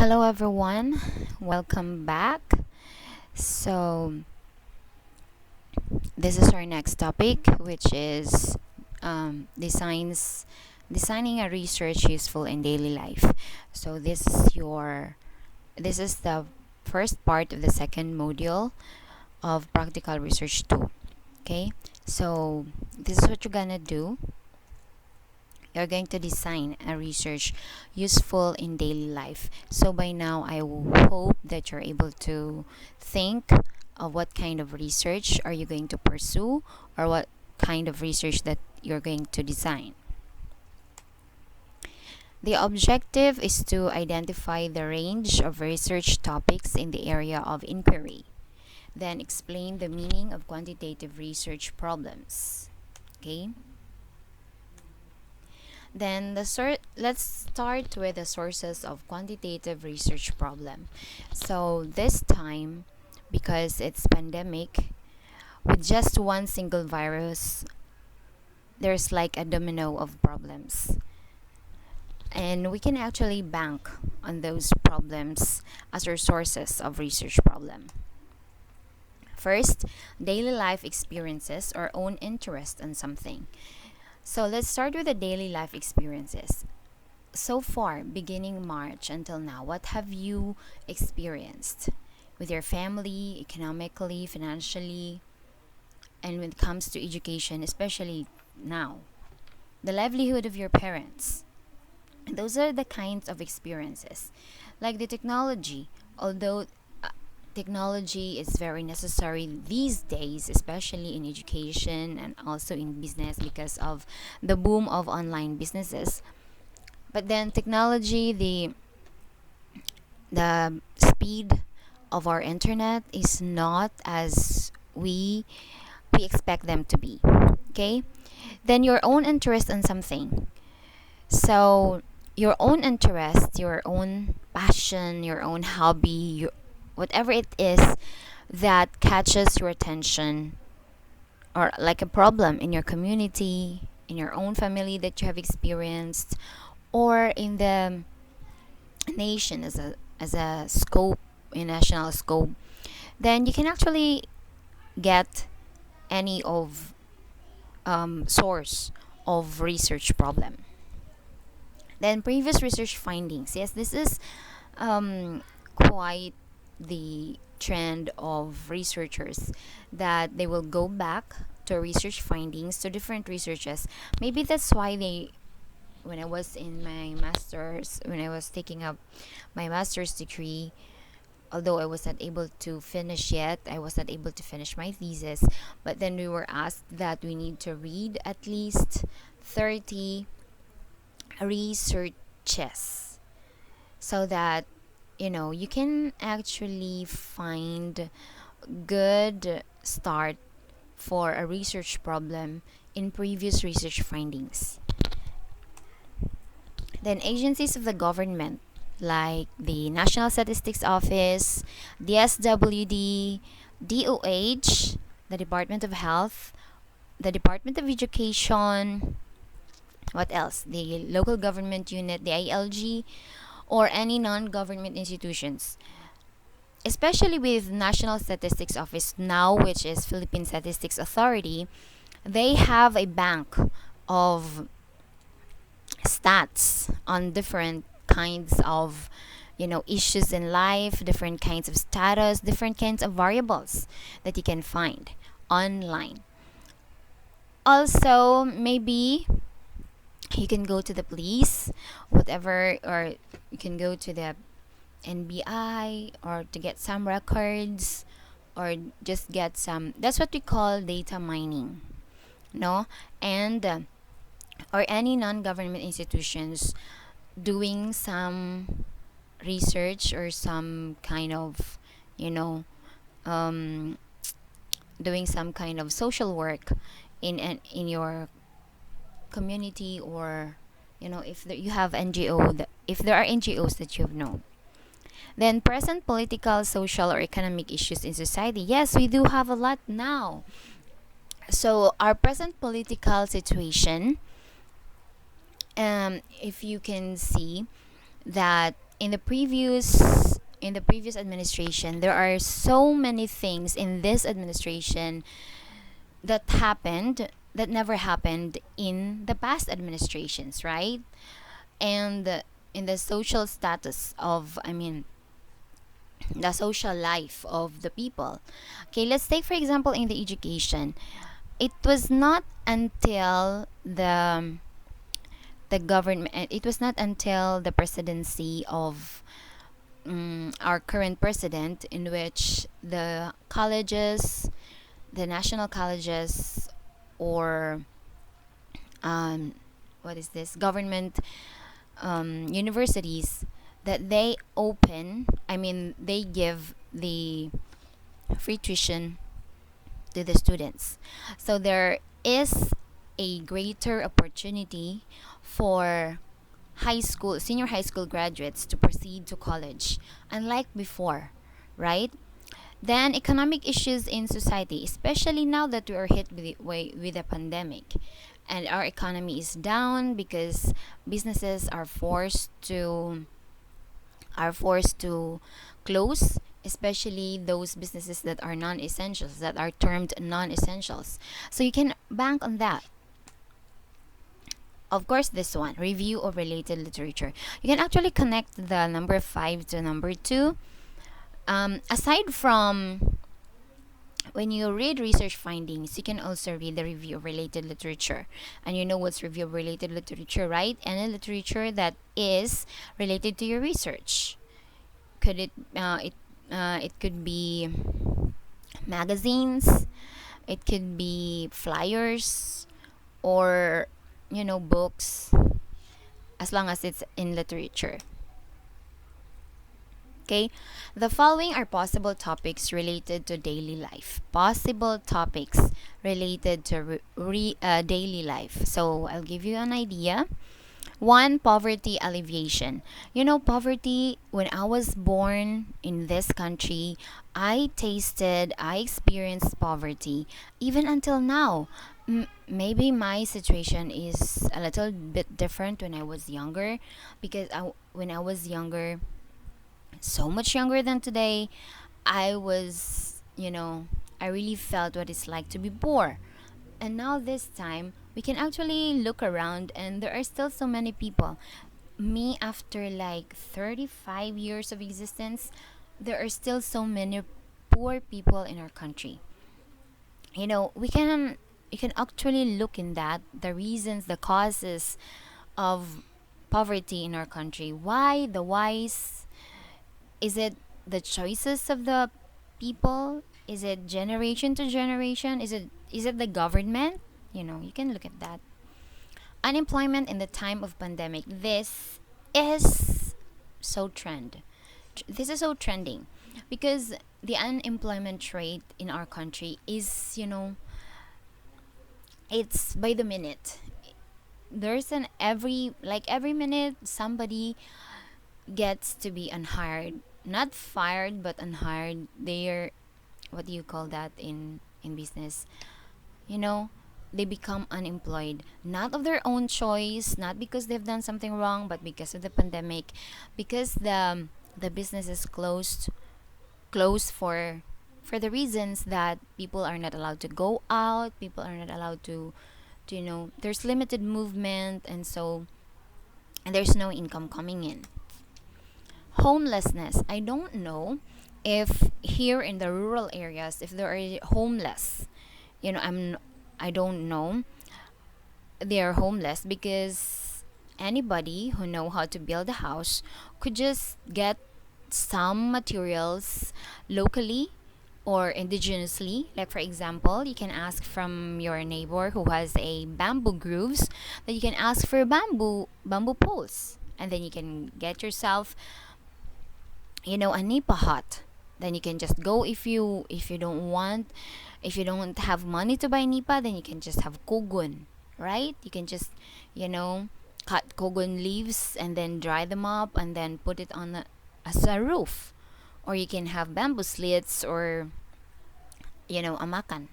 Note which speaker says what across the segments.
Speaker 1: Hello, everyone. Welcome back. So, this is our next topic, which is designing a research useful in daily life. So, this is the first part of the second module of practical research 2. Okay, so this is what you're gonna do. You're going to design a research useful in daily life. So by now, I hope that you're able to think of what kind of research are you going to pursue, or what kind of research that you're going to design. The objective is to identify the range of research topics in the area of inquiry, then explain the meaning of quantitative research problems. Okay? Then let's start with the sources of quantitative research problem. So this time, because it's pandemic, with just one single virus, there's like a domino of problems. And we can actually bank on those problems as our sources of research problem. First, daily life experiences or own interest in something. So let's start with the daily life experiences. So far, beginning March until now, what have you experienced with your family, economically, financially, and when it comes to education, especially now? The livelihood of your parents. Those are the kinds of experiences. Like the technology, although technology is very necessary these days, especially in education and also in business because of the boom of online businesses. But then technology, the speed of our internet is not as we expect them to be. Okay? Then your own interest in something. So your own interest, your own passion, your own hobby, whatever it is that catches your attention, or like a problem in your community, in your own family that you have experienced, or in the nation as a scope, in national scope, then you can actually get any of source of research problem. Then previous research findings. Yes, this is quite the trend of researchers, that they will go back to research findings, to different researches. Maybe that's why they, when I was in my master's, when I was taking up my master's degree, although I was not able to finish yet, I was not able to finish my thesis, but then we were asked that we need to read at least 30 researches, so that you can actually find good start for a research problem in previous research findings. Then agencies of the government, like the National Statistics Office, the SWD, DOH, the Department of Health, the Department of Education, what else? The local government unit, the ILG, or any non-government institutions. Especially with National Statistics Office now, which is Philippine Statistics Authority, they have a bank of stats on different kinds of issues in life, different kinds of status, different kinds of variables that you can find online. Also, maybe you can go to the police, whatever, or you can go to the NBI, or to get some records, or just get some, that's what we call data mining, no? And or any non-government institutions doing some research, or some kind of you know um, doing some kind of social work in your community, or if you have if there are NGOs that you've known. Then present political, social, or economic issues in society. Yes, we do have a lot now. So our present political situation, if you can see, that in the previous administration, there are so many things in this administration that happened that never happened in the past administrations, right? And in the social status of, I mean, the social life of the people. Okay, let's take for example in the education. It was not until the government. It was not until the presidency of our current president, in which the colleges, the national colleges, or um, what is this, government universities, that they open, I mean, they give the free tuition to the students. So there is a greater opportunity for senior high school graduates to proceed to college, unlike before, right? Then economic issues in society, especially now that we are hit with a pandemic, and our economy is down because businesses are forced to close, especially those businesses that are non-essentials, that are termed non-essentials. So you can bank on that. Of course, this one, review of related literature. You can actually connect the number 5 to number 2. Aside from when you read research findings, you can also read the review of related literature. And you know what's review of related literature, right? Any literature that is related to your research. It could be magazines, it could be flyers, or books, as long as it's in literature. Okay, the following are possible topics related to daily life. Possible topics related to daily life. So I'll give you an idea. One, poverty alleviation. Poverty, when I was born in this country, I experienced poverty. Even until now, maybe my situation is a little bit different when I was younger, because when I was younger, so much younger than today, I was, I really felt what it's like to be poor. And now this time, we can actually look around and there are still so many people. Me, after like 35 years of existence, there are still so many poor people in our country. We can actually look in that, the reasons, the causes of poverty in our country. Why? The whys. Is it the choices of the people? Is it generation to generation? Is it the government? You can look at that. Unemployment in the time of pandemic. Is so trend. This is so trending because the unemployment rate in our country is, it's by the minute. There's an every minute somebody gets to be unhired, not fired but unhired. They're, what do you call that in business, you know they become unemployed, not of their own choice, not because they've done something wrong, but because of the pandemic, because the business is closed for the reasons that people are not allowed to go out, people are not allowed to there's limited movement, and there's no income coming in. Homelessness. I don't know if here in the rural areas, if there are homeless. I don't know. They are homeless because anybody who know how to build a house could just get some materials locally or indigenously. Like for example, you can ask from your neighbor who has a bamboo grooves, that you can ask for bamboo poles, and then you can get yourself a nipa hut. Then you can just go, if you don't have money to buy nipa, then you can just have kogun, right? You can just you know cut kogun leaves and then dry them up and then put it on as a roof. Or you can have bamboo slits, or amakan.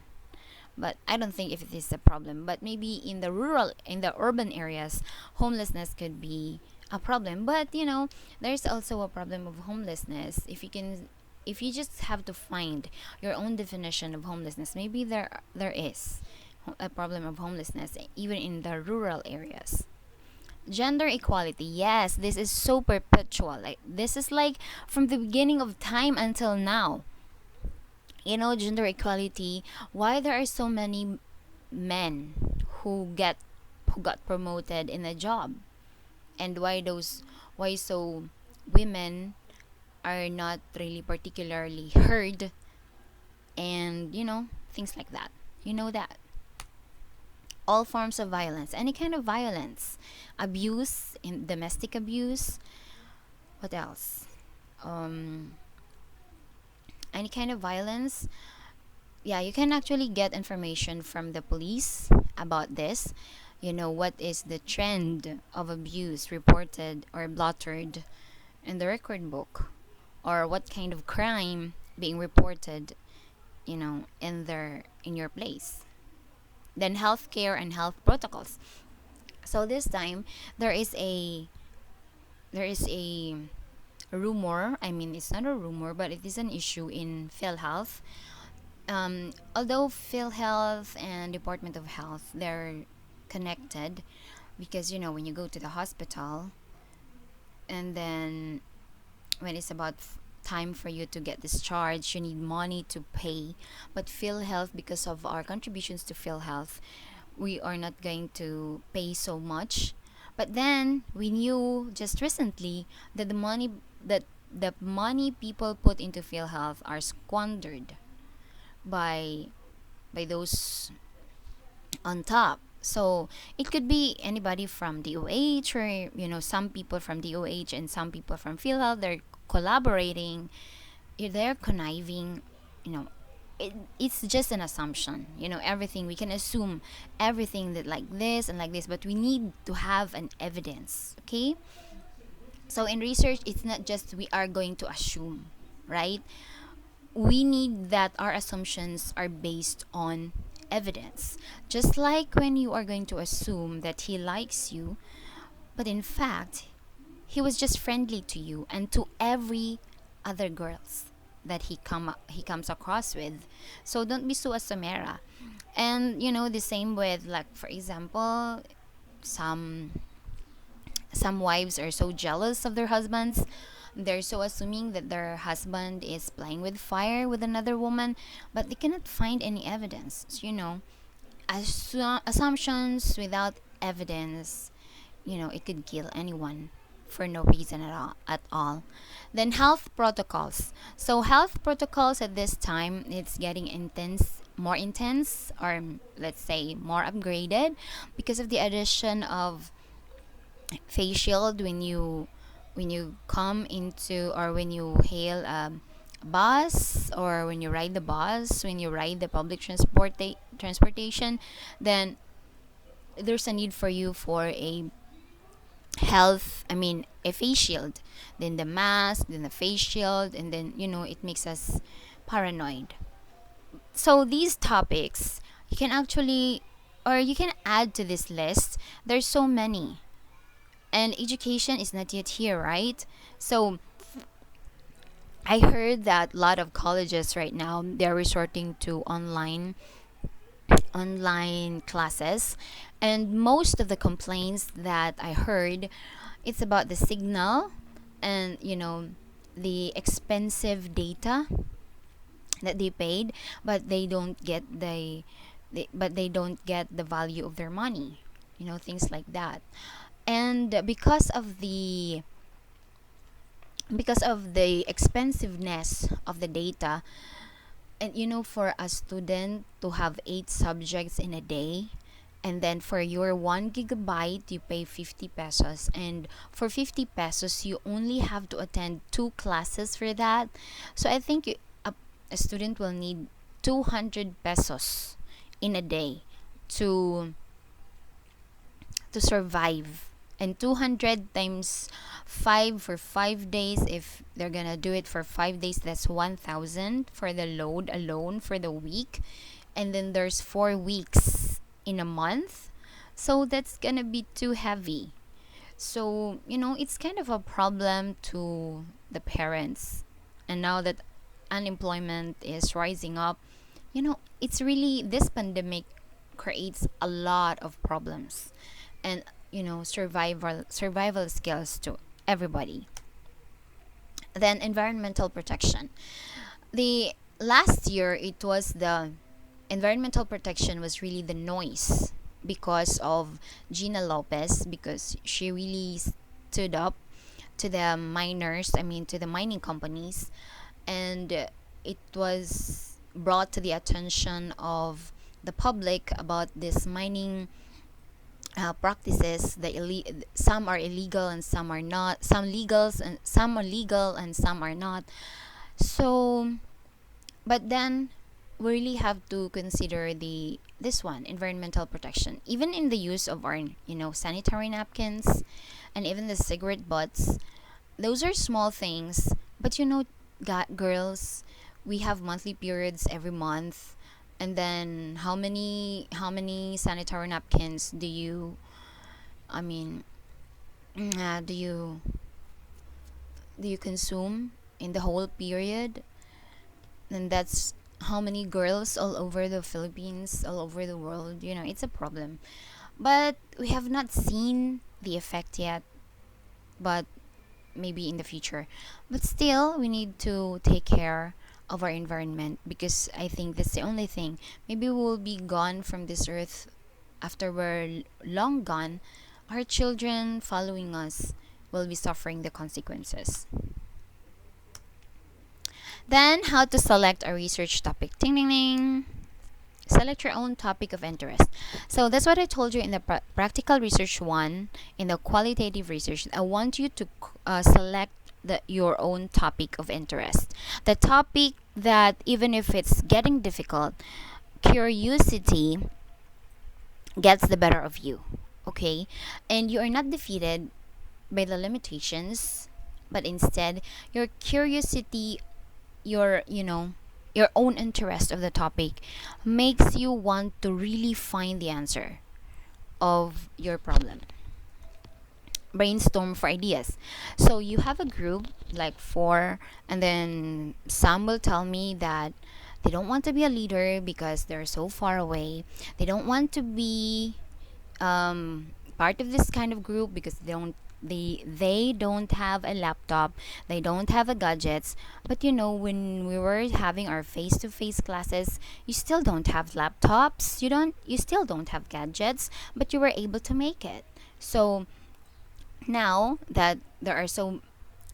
Speaker 1: But I don't think if it is a problem. But maybe in the urban areas, homelessness could be a problem. But there's also a problem of homelessness. If you just have to find your own definition of homelessness, maybe there is a problem of homelessness even in the rural areas. Gender equality, yes, this is so perpetual. Like this is like from the beginning of time until now. Gender equality, why there are so many men who get who got promoted in a job, and why so women are not really particularly heard, and things like that. That all forms of violence, any kind of violence, abuse, in domestic abuse, what else, um any kind of violence. Yeah, you can actually get information from the police about this. What is the trend of abuse reported or blotted in the record book, or what kind of crime being reported, in your place. Then healthcare and health protocols. So this time there is a there is a rumor. I mean, it's not a rumor, but it is an issue in PhilHealth. Although PhilHealth and Department of Health, they're connected, because when you go to the hospital, and then when it's about time for you to get discharged, you need money to pay. But PhilHealth, because of our contributions to PhilHealth, we are not going to pay so much. But then we knew just recently that the money people put into PhilHealth are squandered by those on top. So it could be anybody from DOH, or some people from DOH and some people from PhilHealth. They're collaborating, they're conniving. You know, it's just an assumption. Everything we can assume, everything that like this and like this, but we need to have an evidence. Okay. So in research, it's not just we are going to assume, right? We need that our assumptions are based on evidence. Just like when you are going to assume that he likes you, but in fact, he was just friendly to you and to every other girls that he comes across with. So don't be so asumera. And the same with, like, for example, some wives are so jealous of their husbands. They're so assuming that their husband is playing with fire with another woman, but they cannot find any evidence. So, assumptions without evidence, it could kill anyone for no reason at all. Then health protocols. So health protocols at this time, it's getting more intense, or let's say more upgraded, because of the addition of face shield when you come into, or when you hail a bus, or when you ride the bus, when you ride the public transportation. Then there's a need for you for a face shield, then the mask, then the face shield, and then it makes us paranoid. So these topics, you can actually, or you can add to this list. There's so many, and education is not yet here, right? So I heard that a lot of colleges right now, they're resorting to online classes, and most of the complaints that I heard, it's about the signal, and the expensive data that they paid, but they don't get the value of their money, things like that. And because of the expensiveness of the data, and for a student to have 8 subjects in a day, and then for your 1 gigabyte you pay 50 pesos, and for 50 pesos you only have to attend 2 classes for that. So I think a student will need 200 pesos in a day to survive, and 200 times 5 for 5 days, if they're gonna do it for 5 days, that's 1000 for the load alone for the week. And then there's 4 weeks in a month, so that's gonna be too heavy. So, it's kind of a problem to the parents. And now that unemployment is rising up, it's really, this pandemic creates a lot of problems and, survival skills to everybody. Then environmental protection. The last year, it was the environmental protection was really the noise because of Gina Lopez, because she really stood up to the miners, I mean to the mining companies, and it was brought to the attention of the public about this mining practices. Some are illegal and some are not. Some are legal and some are not. So, but then we really have to consider the this one, environmental protection, even in the use of our sanitary napkins and even the cigarette butts. Those are small things, but girls, we have monthly periods every month, and then how many sanitary napkins do you, I mean, do you consume in the whole period? And that's how many girls all over the Philippines, all over the world. It's a problem, but we have not seen the effect yet, but maybe in the future. But still, we need to take care of our environment, because I think that's the only thing. Maybe we'll be gone from this earth. After we're long gone, our children following us will be suffering the consequences. Then, how to select a research topic. Ding ding ding. Select your own topic of interest. So that's what I told you in the practical research one. In the qualitative research, I want you to select your own topic of interest. The topic that, even if it's getting difficult, curiosity gets the better of you. Okay? And you are not defeated by the limitations, but instead, your curiosity, your own interest of the topic makes you want to really find the answer of your problem. Brainstorm for ideas. So you have a group like four, and then some will tell me that they don't want to be a leader because they're so far away. They don't want to be part of this kind of group because they don't have a laptop, they don't have a gadgets. But when we were having our face-to-face classes, you still don't have laptops, you still don't have gadgets, but you were able to make it. So now that there are so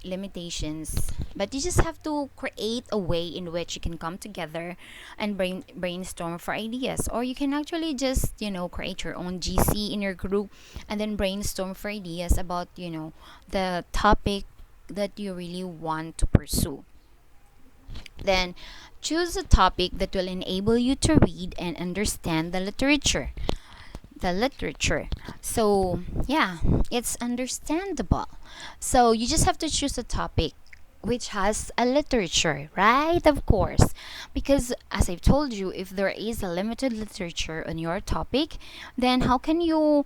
Speaker 1: limitations, but you just have to create a way in which you can come together and brainstorm for ideas. Or you can actually just create your own GC in your group, and then brainstorm for ideas about the topic that you really want to pursue. Then choose a topic that will enable you to read and understand the literature. So, yeah, it's understandable. So, you just have to choose a topic which has a literature, right? Of course. Because, as I've told you, if there is a limited literature on your topic, then how can you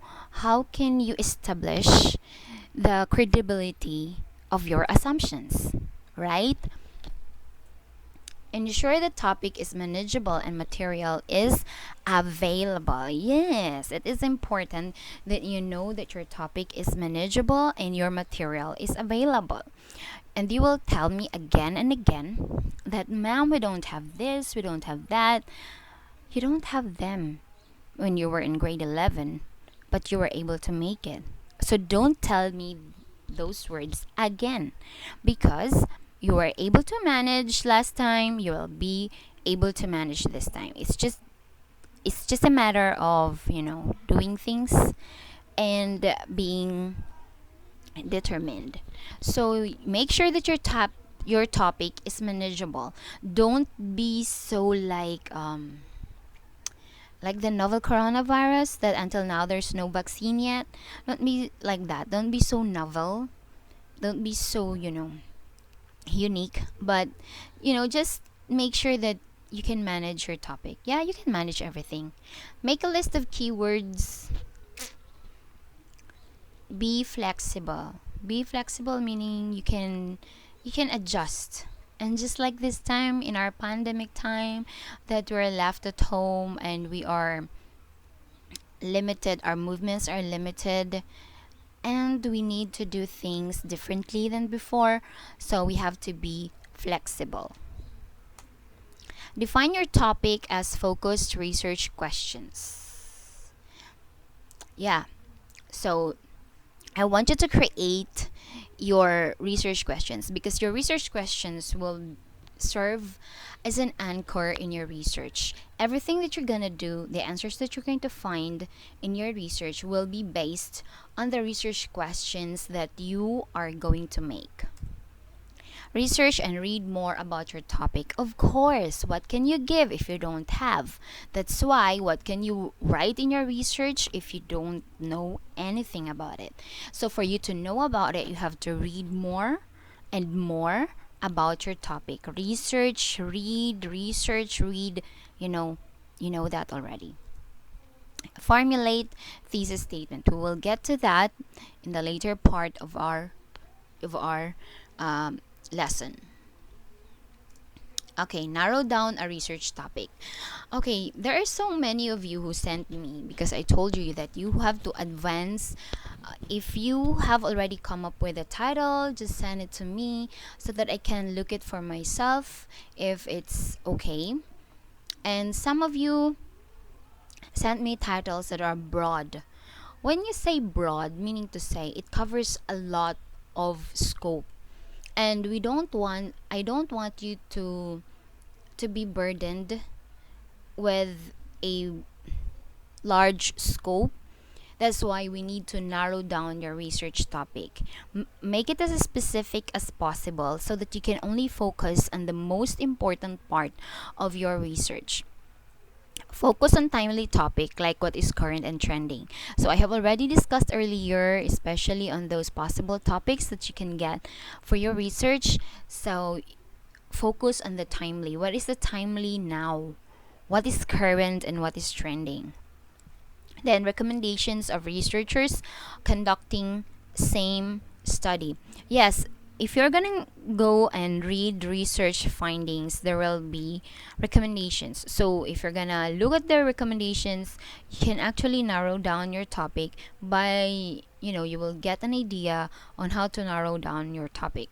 Speaker 1: establish the credibility of your assumptions, right? Ensure the topic is manageable and material is available. Yes, it is important that you know that your topic is manageable and your material is available. And you will tell me again and again that, ma'am, we don't have this, we don't have that. You don't have them when you were in grade 11, but you were able to make it. So don't tell me those words again, because you were able to manage last time, you will be able to manage this time. It's just a matter of, doing things and being determined. So make sure that your topic is manageable. Don't be so like the novel coronavirus that until now there's no vaccine yet. Don't be like that. Don't be so novel. Don't be so, unique. But, just make sure that you can manage your topic. Yeah, you can manage everything. Make a list of keywords Be flexible. Be flexible meaning you can adjust. And just like this time in our pandemic time that we're left at home and we are limited, our movements are limited, and we need to do things differently than before, so we have to be flexible. Define your topic as focused research questions. Yeah, so I want you to create your research questions because your research questions will serve as an anchor in your research. Everything that you're going to do, the answers that you're going to find in your research will be based on the research questions that you are going to make. Research and read more about your topic. Of course, what can you give if you don't have? That's why, what can you write in your research if you don't know anything about it? So, for you to know about it, you have to read more and more about your topic. Research, read. You know, you know that already. Formulate thesis statement. We will get to that in the later part of our um, lesson. Okay, narrow down a research topic. Okay, there are so many of you who sent me because I told you that you have to advance. If you have already come up with a title, just send it to me so that I can look it for myself if it's okay. And some of you sent me titles that are broad. When you say broad, meaning to say it covers a lot of scope, and I don't want you to be burdened with a large scope. That's why we need to narrow down your research topic. Make it as specific as possible so that you can only focus on the most important part of your research. Focus on timely topic like what is current and trending. So I have already discussed earlier, especially on those possible topics that you can get for your research. So focus on the timely. What is the timely now? What is current and what is trending? Then recommendations of researchers conducting same study. Yes, if you're gonna go and read research findings, there will be recommendations. So if you're gonna look at the recommendations, you can actually narrow down your topic by, you will get an idea on how to narrow down your topic.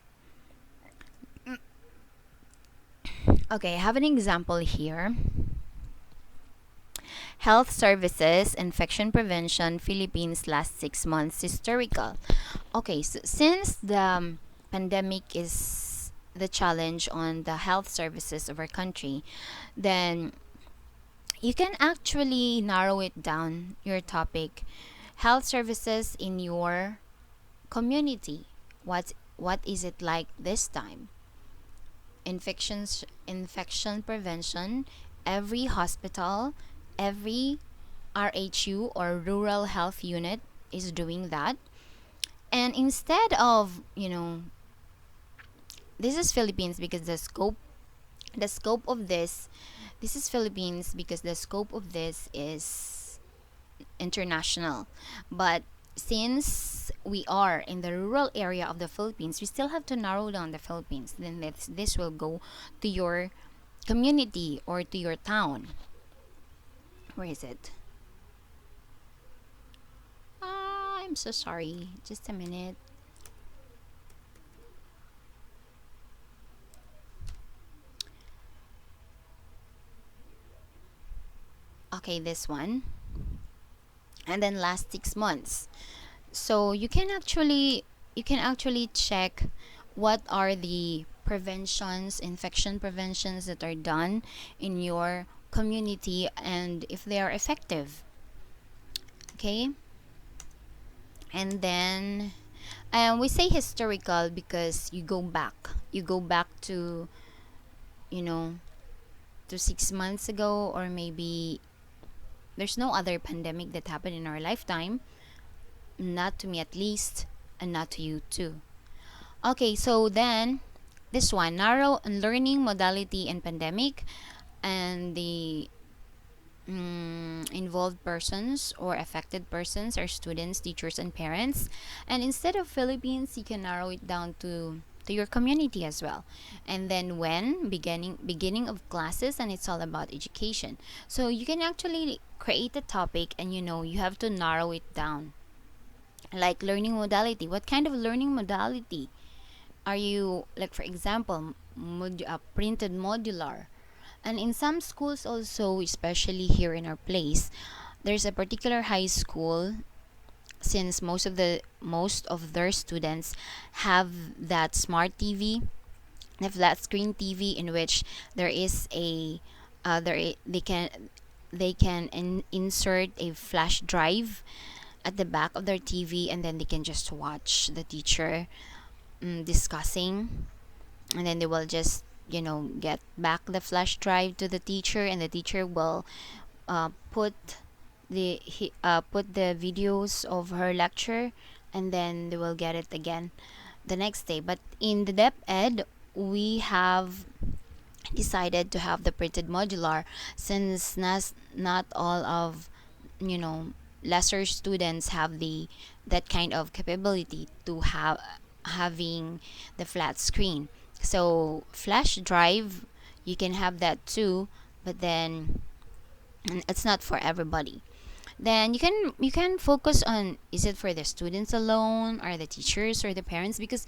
Speaker 1: Okay, I have an example here. Health Services Infection Prevention Philippines last 6 months historical. Okay, so since the pandemic is the challenge on the health services of our country, then you can actually narrow it down your topic. Health services in your community. What is it like this time? Infection prevention. Every hospital, every RHU or rural health unit is doing that. And instead of, this is Philippines because the scope of this is Philippines because the scope of this is international. But since we are in the rural area of the Philippines, we still have to narrow down the Philippines. Then this will go to your community or to your town. Where is it? I'm so sorry. Just a minute. Okay, this one. And then last 6 months. So you can actually check what are the infection preventions that are done in your community and if they are effective. Okay? And then we say historical because you go back to, you know to 6 months ago, or maybe there's no other pandemic that happened in our lifetime, not to me at least, and not to you too. Okay, so then this one, narrow learning modality and pandemic, and the involved persons or affected persons are students, teachers, and parents. And instead of Philippines, you can narrow it down to your community as well. And then when beginning of classes, and it's all about education. So you can actually create a topic, and you have to narrow it down. Like learning modality. What kind of learning modality are you, like, for example, printed modular? And in some schools also, especially here in our place, there's a particular high school, since most of their students have that smart TV, the flat screen TV, in which there is a they can insert a flash drive at the back of their TV, and then they can just watch the teacher discussing, and then they will just get back the flash drive to the teacher, and the teacher will put put the videos of her lecture, and then they will get it again the next day. But in the depth ed, we have decided to have the printed modular, since not all of you know lesser students have the that kind of capability to having the flat screen. So flash drive, you can have that too, but then it's not for everybody. Then you can focus on, is it for the students alone, or the teachers, or the parents? Because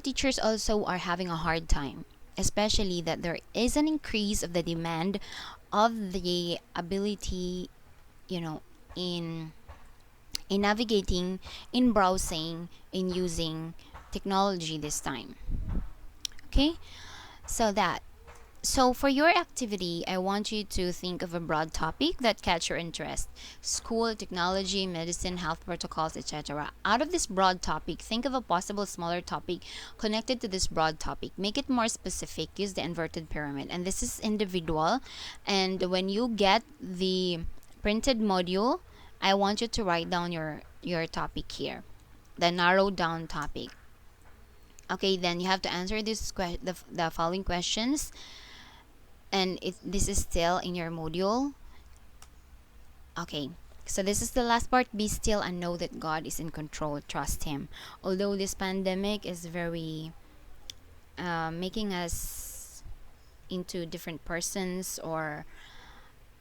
Speaker 1: teachers also are having a hard time, especially that there is an increase of the demand of the ability, you know in navigating, in browsing, in using technology this time. Okay, so that so for your activity, I want you to think of a broad topic that catch your interest: school, technology, medicine, health protocols, etc. Out of this broad topic, think of a possible smaller topic connected to this broad topic. Make it more specific. Use the inverted pyramid, and this is individual. And when you get the printed module, I want you to write down your topic here, the narrowed down topic. Okay, then you have to answer the following questions, and this is still in your module. Okay, so this is the last part. Be still and know that God is in control. Trust Him. Although this pandemic is very making us into different persons, or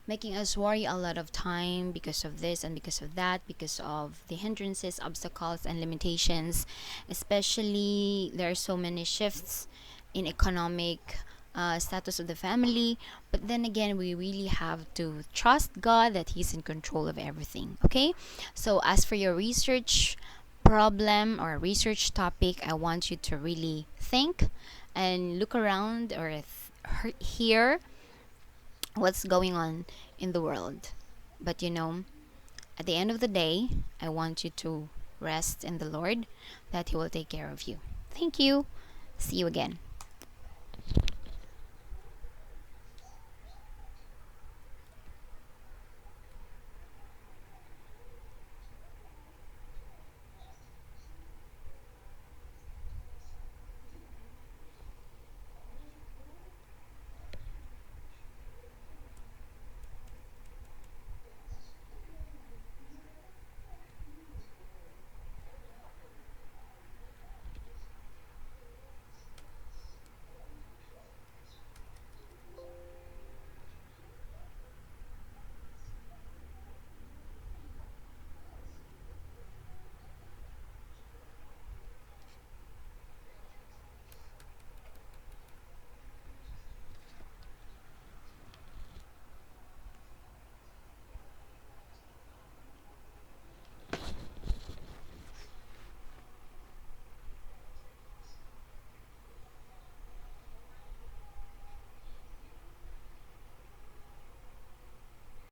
Speaker 1: making us worry a lot of time because of this and because of that, because of the hindrances, obstacles, and limitations. Especially, there are so many shifts in economic status of the family. But then again, we really have to trust God that He's in control of everything. Okay? So, as for your research problem or research topic, I want you to really think and look around, or hear what's going on in the world. But at the end of the day, I want you to rest in the Lord, that He will take care of you. Thank you. See you again.